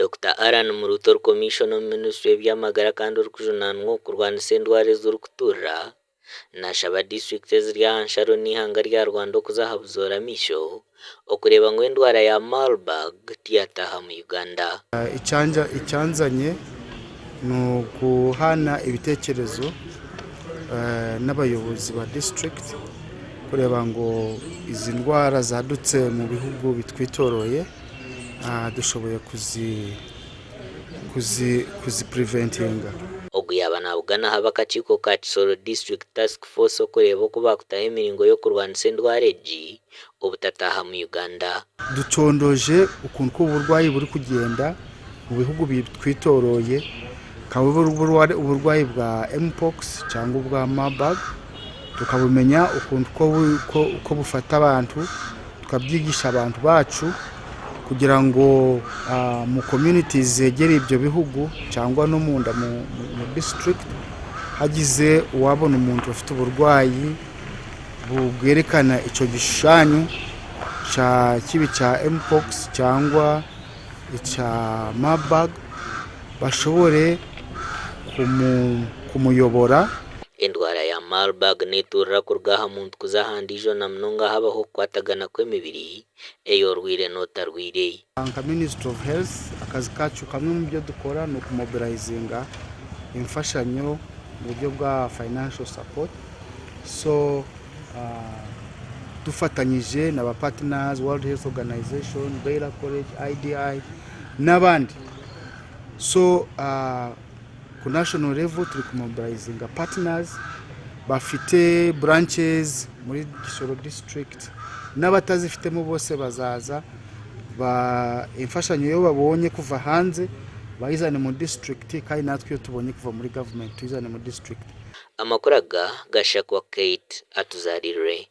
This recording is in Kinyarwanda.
Dr. Alan Murutor Commissioner Ministry by'amagara kandi urukujunanwa kurwanisa endwara z'urukutura nashaba district ziri hansharo n'ihanga rya Rwanda kuzahabuzora misho okureba ngo endwara ya Marburg tiyataha mu Uganda. Icyanzanye no guhana ibitekerezo n'abayobozi ba district kureba ngo izi ndwara zadutse mu bihugu bitwitoroye dushoboye kuzi preventinga. Oguyaba na Uganda haba kachiko ka Kisoro District Task Force okureba ko bakutaho imiringo yo kurwanisa endwara eji obutataha mu Uganda. Ducondoje ukuntu ko uburwayi buri kugenda mu bihugu bitwitoroye kabura uburwayi bwa mpox cyangwa bwa Marburg tukabumenya ukuntu ko bufata abantu tukabyigisha abantu bacu kugira ngo mu communities zegere ibyo bihugu cyangwa no munda mu district hagize uwabona umuntu ufite uburwayi bwerekana icyo gishushanyo cya mpox cyangwa icya Marburg bashobore kumuyobora. Endwara ya Marburg niturira kurgaha muntu kuzahandijo na mnonga habaho kwatagana kw'emibiri eyo rwire notarwire. Nka Ministry of Health akazi kacu kamwe mu byo dukora no kumobilizinga imfashanyo mu buryo bwa financial support, so dufatanyije n'aba partners World Health Organization, Baylor College, IDI n'abandi, so ku national level turi kumobilizinga partners bafite branches muri Kisoro district n'abatazifitemo bose bazaza imfashanyo yo babonye kuva hanze bayizane mu district kandi natwe yo tubonye kuva muri government tuyizane mu district. Amakuraga gashakwa Kate atuzarire.